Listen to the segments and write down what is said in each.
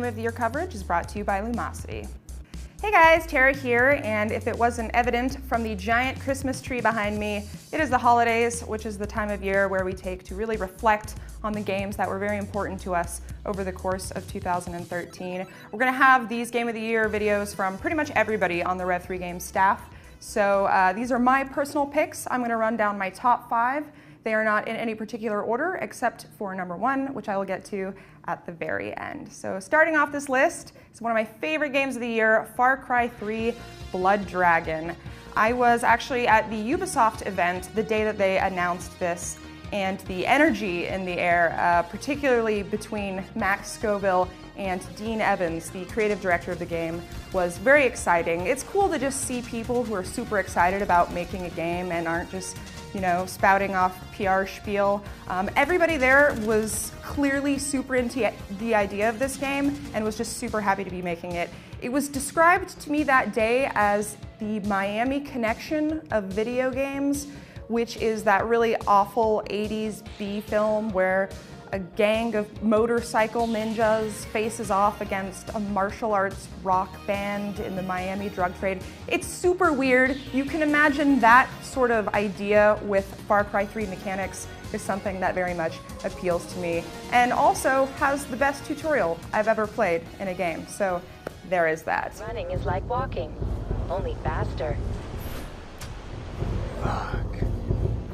Game of the Year coverage is brought to you by Lumosity. Hey guys, Tara here, and if it wasn't evident from the giant Christmas tree behind me, it is the holidays, which is the time of year where we take to really reflect on the games that were very important to us over the course of 2013. We're gonna have these Game of the Year videos from pretty much everybody on the Rev3 Games staff. So these are my personal picks. I'm gonna run down my top 5. They are not in any particular order except for number 1, which I will get to at the very end. So starting off this list is one of my favorite games of the year, Far Cry 3 Blood Dragon. I was actually at the Ubisoft event the day that they announced this, and the energy in the air, particularly between Max Scoville and Dean Evans, the creative director of the game, was very exciting. It's cool to just see people who are super excited about making a game and aren't just, you know, spouting off PR spiel. Everybody there was clearly super into the idea of this game and was just super happy to be making it. It was described to me that day as the Miami Connection of video games, which is that really awful 80s B film where a gang of motorcycle ninjas faces off against a martial arts rock band in the Miami drug trade. It's super weird. You can imagine that sort of idea with Far Cry 3 mechanics is something that very much appeals to me, and also has the best tutorial I've ever played in a game. So there is that. Running is like walking, only faster. Fuck.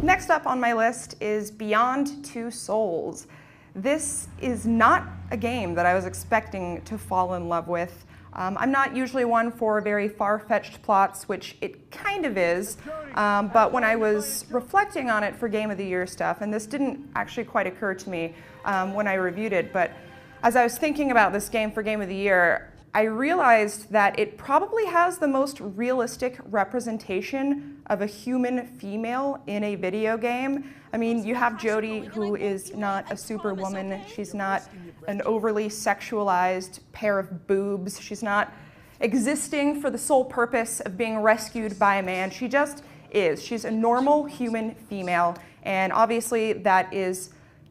Next up on my list is Beyond Two Souls. This is not a game that I was expecting to fall in love with. I'm not usually one for very far-fetched plots, which it kind of is, but when I was reflecting on it for Game of the Year stuff, and this didn't actually quite occur to me when I reviewed it, but as I was thinking about this game for Game of the Year, I realized that it probably has the most realistic representation of a human female in a video game. I mean, you have Jodie, who is not a superwoman. She's not an overly sexualized pair of boobs. She's not existing for the sole purpose of being rescued by a man. She just is. She's a normal human female, and obviously that is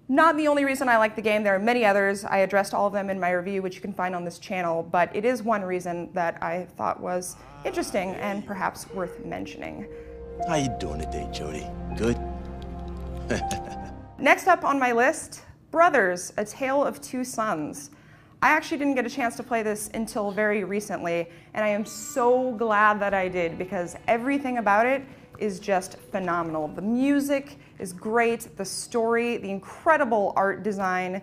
not the only reason I like the game. There are many others. I addressed all of them in my review, which you can find on this channel, but it is one reason that I thought was interesting and perhaps worth mentioning. How you doing today, Jodie? Good? Next up on my list, Brothers, A Tale of Two Sons. I actually didn't get a chance to play this until very recently, and I am so glad that I did because everything about it is just phenomenal. The music is great, the story, the incredible art design.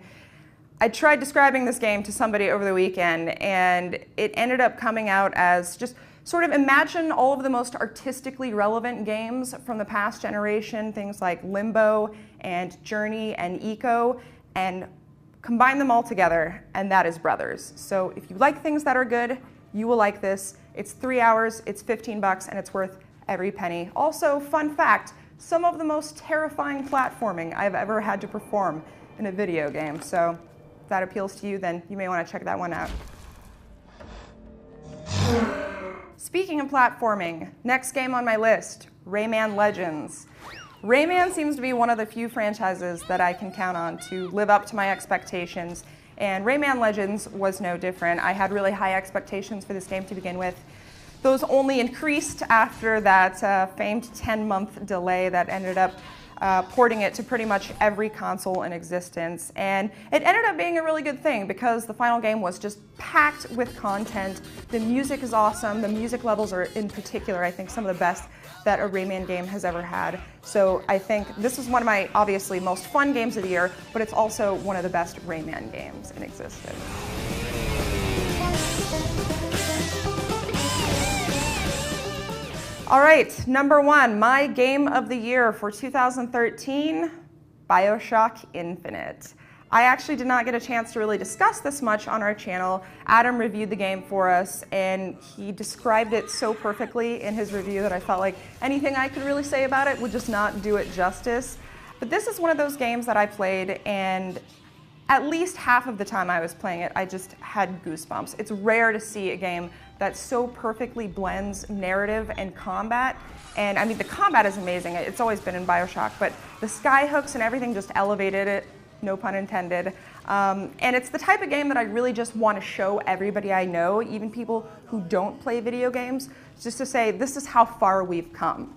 I tried describing this game to somebody over the weekend, and it ended up coming out as just sort of imagine all of the most artistically relevant games from the past generation, things like Limbo and Journey and Eco, and combine them all together, and that is Brothers. So if you like things that are good, you will like this. It's 3 hours, it's $15, and it's worth every penny. Also, fun fact, some of the most terrifying platforming I've ever had to perform in a video game. So if that appeals to you, then you may want to check that one out. Speaking of platforming, next game on my list, Rayman Legends. Rayman seems to be one of the few franchises that I can count on to live up to my expectations, and Rayman Legends was no different. I had really high expectations for this game to begin with. Those only increased after that famed 10-month delay that ended up porting it to pretty much every console in existence. And it ended up being a really good thing because the final game was just packed with content. The music is awesome. The music levels are, in particular, I think some of the best that a Rayman game has ever had. So I think this is one of my, obviously, most fun games of the year, but it's also one of the best Rayman games in existence. All right, number 1, my game of the year for 2013, BioShock Infinite. I actually did not get a chance to really discuss this much on our channel. Adam reviewed the game for us, and he described it so perfectly in his review that I felt like anything I could really say about it would just not do it justice. But this is one of those games that I played, and at least half of the time I was playing it, I just had goosebumps. It's rare to see a game that so perfectly blends narrative and combat. And I mean, the combat is amazing. It's always been in BioShock, but the skyhooks and everything just elevated it no pun intended. And it's the type of game that I really just want to show everybody I know, even people who don't play video games, just to say this is how far we've come.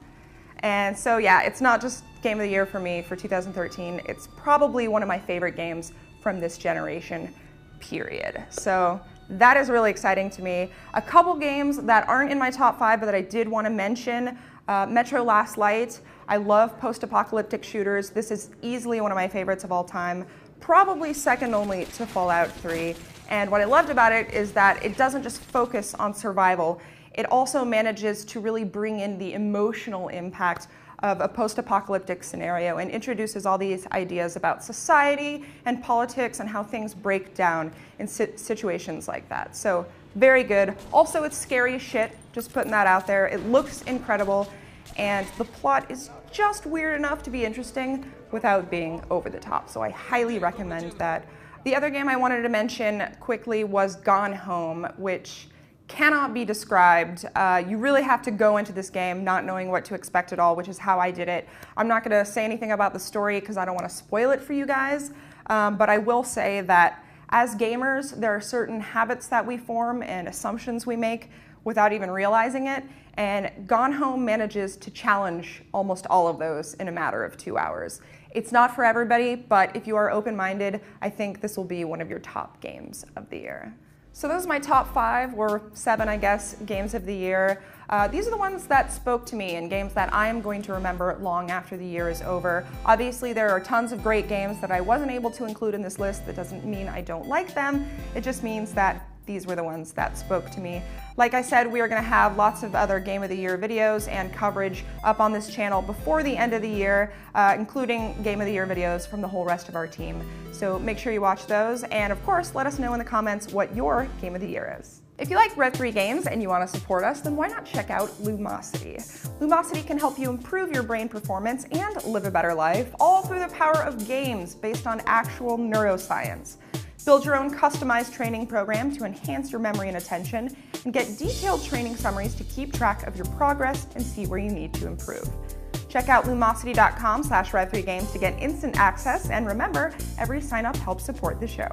And so yeah, it's not just Game of the Year for me for 2013, it's probably one of my favorite games from this generation, period. So that is really exciting to me. A couple games that aren't in my top 5 but that I did want to mention, Metro Last Light. I love post-apocalyptic shooters. This is easily one of my favorites of all time, probably second only to Fallout 3. And what I loved about it is that it doesn't just focus on survival, it also manages to really bring in the emotional impact of a post-apocalyptic scenario and introduces all these ideas about society and politics and how things break down in situations like that. So very good. Also, it's scary as shit, just putting that out there. It looks incredible, and the plot is just weird enough to be interesting without being over the top. So I highly recommend that. The other game I wanted to mention quickly was Gone Home, which cannot be described. You really have to go into this game not knowing what to expect at all, which is how I did it. I'm not going to say anything about the story because I don't want to spoil it for you guys, but I will say that as gamers, there are certain habits that we form and assumptions we make without even realizing it, and Gone Home manages to challenge almost all of those in a matter of 2 hours. It's not for everybody, but if you are open-minded, I think this will be one of your top games of the year. So those are my top 5, or 7, I guess, games of the year. These are the ones that spoke to me and games that I am going to remember long after the year is over. Obviously, there are tons of great games that I wasn't able to include in this list. That doesn't mean I don't like them. It just means that these were the ones that spoke to me. Like I said, we are going to have lots of other Game of the Year videos and coverage up on this channel before the end of the year, including Game of the Year videos from the whole rest of our team. So make sure you watch those, and of course, let us know in the comments what your Game of the Year is. If you like Rev3 Games and you want to support us, then why not check out Lumosity? Lumosity can help you improve your brain performance and live a better life, all through the power of games based on actual neuroscience. Build your own customized training program to enhance your memory and attention, and get detailed training summaries to keep track of your progress and see where you need to improve. Check out lumosity.com/Rev3Games to get instant access, and remember, every sign-up helps support the show.